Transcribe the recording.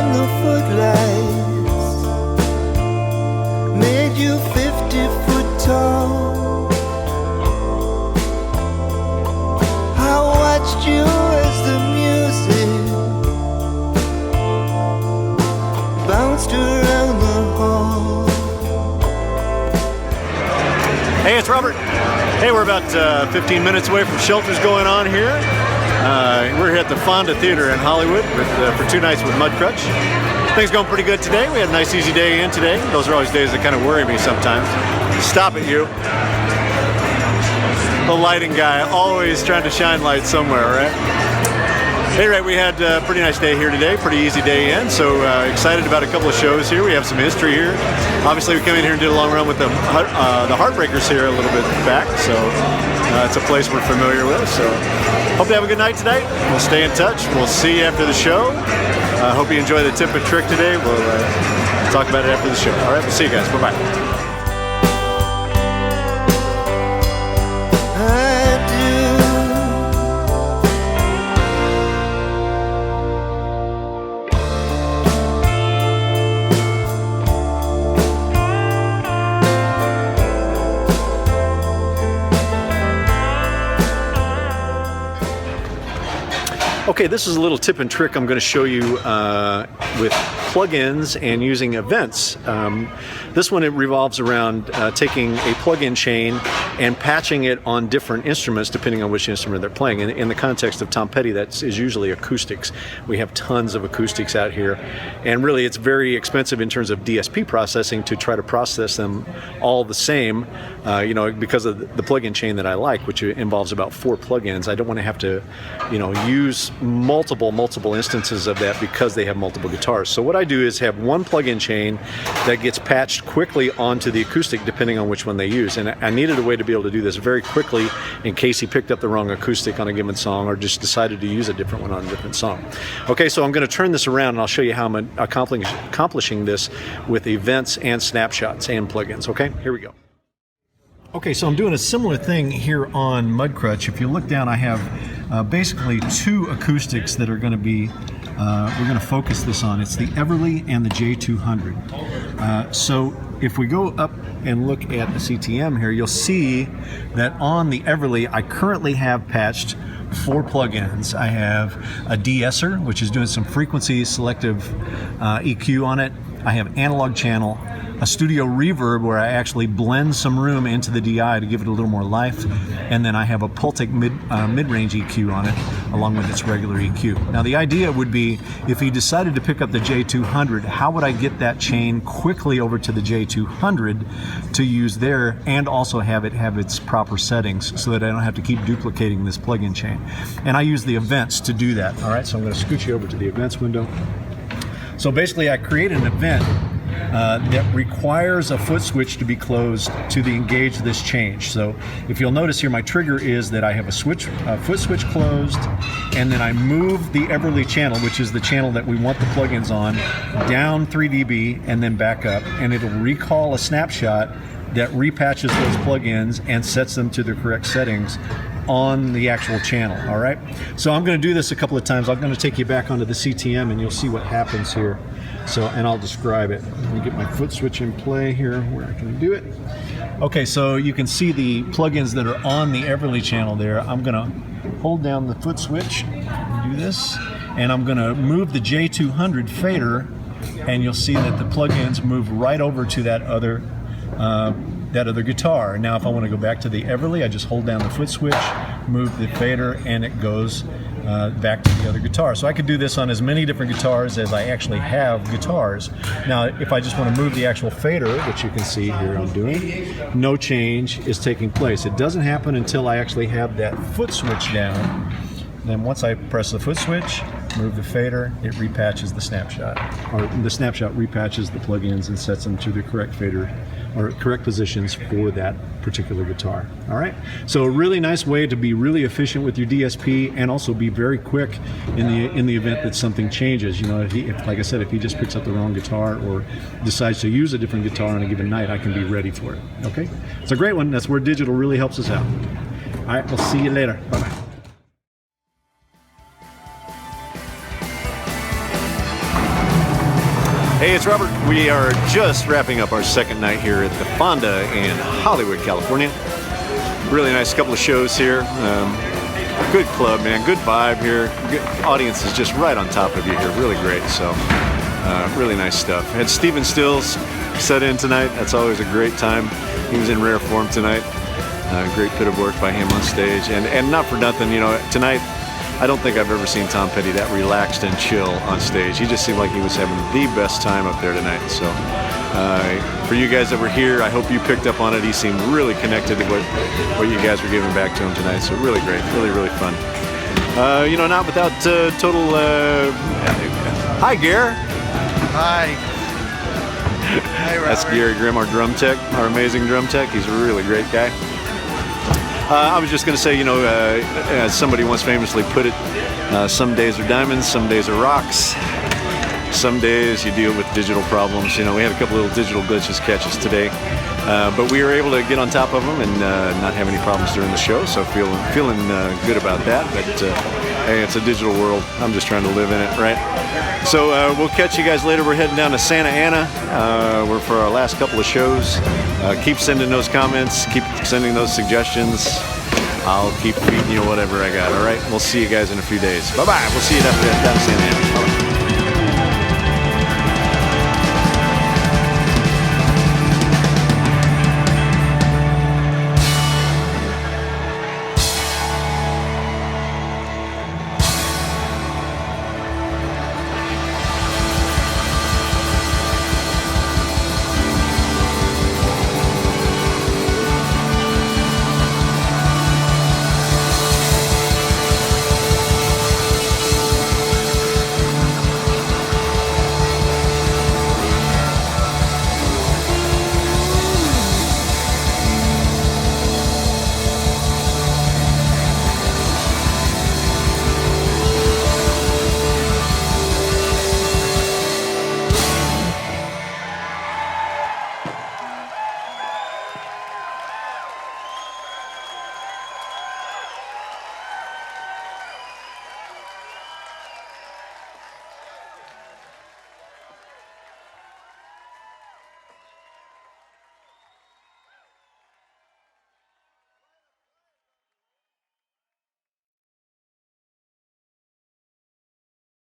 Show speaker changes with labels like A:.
A: around the footlights made you 50 foot tall. I watched you as the music bounced around the hall.
B: Hey, it's Robert. Hey, we're about 15 minutes away from Shelters going on here. We're here at the Fonda Theater in Hollywood for 2 nights with Mudcrutch. Things going pretty good today. We had a nice easy day in today. Those are always days that kind of worry me sometimes. Stop it, you. The lighting guy, always trying to shine light somewhere, right? Hey, right, we had a pretty nice day here today, pretty easy day in, so excited about a couple of shows here. We have some history here. Obviously, we came in here and did a long run with the Heartbreakers here a little bit back, so it's a place we're familiar with. So hope you have a good night tonight. We'll stay in touch. We'll see you after the show. Hope you enjoy the tip and trick today. We'll talk about it after the show. All right, we'll see you guys. Bye-bye. Okay, this is a little tip and trick I'm going to show you with plugins and using events. This one, it revolves around taking a plug-in chain and patching it on different instruments depending on which instrument they're playing. In the context of Tom Petty, that is usually acoustics. We have tons of acoustics out here, and really it's very expensive in terms of DSP processing to try to process them all the same. You know, because of the plug-in chain that I like, which involves about 4 plugins, I don't want to have to, you know, use multiple instances of that because they have multiple guitars. So what I do is have one plug-in chain that gets patched quickly onto the acoustic depending on which one they use, and I needed a way to be able to do this very quickly in case he picked up the wrong acoustic on a given song or just decided to use a different one on a different song. Okay, so I'm going to turn this around and I'll show you how I'm accomplishing this with events and snapshots and plugins. Okay, here we go. Okay, so I'm doing a similar thing here on Mudcrutch. If you look down, I have basically 2 acoustics that are going to be, we're going to focus this on. It's the Everly and the J200. So if we go up and look at the CTM here, you'll see that on the Everly, I currently have patched 4 plugins. I have a de-esser, which is doing some frequency selective EQ on it. I have analog channel, a studio reverb where I actually blend some room into the DI to give it a little more life, and then I have a Pultec mid-range EQ on it along with its regular EQ. Now the idea would be, if he decided to pick up the J200, how would I get that chain quickly over to the J200 to use there and also have it have its proper settings so that I don't have to keep duplicating this plug-in chain. And I use the events to do that. All right, so I'm going to scoot you over to the events window. So basically I create an event that requires a foot switch to be closed to engage this change. So if you'll notice here, my trigger is that I have a foot switch closed, and then I move the Everly channel, which is the channel that we want the plugins on, down 3 dB and then back up, and it'll recall a snapshot that repatches those plugins and sets them to their correct settings on the actual channel. All right, so I'm going to do this a couple of times. I'm going to take you back onto the CTM and you'll see what happens here. So, and I'll describe it. Let me get my foot switch in play here where I can do it. Okay, so you can see the plugins that are on the Everly channel there. I'm going to hold down the foot switch, do this, and I'm going to move the J200 fader, and you'll see that the plugins move right over to that other guitar. Now if I want to go back to the Everly, I just hold down the foot switch, move the fader, and it goes back to the other guitar. So I could do this on as many different guitars as I actually have guitars. Now if I just want to move the actual fader, which you can see here I'm doing, no change is taking place. It doesn't happen until I actually have that foot switch down. Then once I press the foot switch, move the fader, it repatches the snapshot. Or the snapshot repatches the plugins and sets them to the correct fader or correct positions for that particular guitar. All right, so a really nice way to be really efficient with your DSP and also be very quick in the event that something changes. You know, if like I said, if he just picks up the wrong guitar or decides to use a different guitar on a given night, I can be ready for it. Okay, it's a great one. That's where digital really helps us out. All right, we'll see you later. Bye bye. Hey, it's Robert. We are just wrapping up our second night here at the Fonda in Hollywood, California. Really nice couple of shows here. Good club, man. Good vibe here. Good audience is just right on top of you here. Really great. So, really nice stuff. Had Steven Stills set in tonight. That's always a great time. He was in rare form tonight. Great bit of work by him on stage. And not for nothing, you know, tonight, I don't think I've ever seen Tom Petty that relaxed and chill on stage. He just seemed like he was having the best time up there tonight. So for you guys that were here, I hope you picked up on it. He seemed really connected to what you guys were giving back to him tonight. So really great, really, really fun. You know, not without total... Hi, Gare.
C: Hi. Hi, Robert.
B: That's Gary Grimm, our drum tech, our amazing drum tech. He's a really great guy. I was just going to say, you know, as somebody once famously put it, some days are diamonds, some days are rocks. Some days you deal with digital problems. You know, we had a couple little digital glitches catches today, but we were able to get on top of them and not have any problems during the show, so feeling good about that. But hey, it's a digital world. I'm just trying to live in it, right? So we'll catch you guys later. We're heading down to Santa Ana. We're for our last couple of shows. Keep sending those comments. Keep sending those suggestions. I'll keep feeding you whatever I got. All right. We'll see you guys in a few days. Bye bye. We'll see you down to Santa Ana. Bye-bye.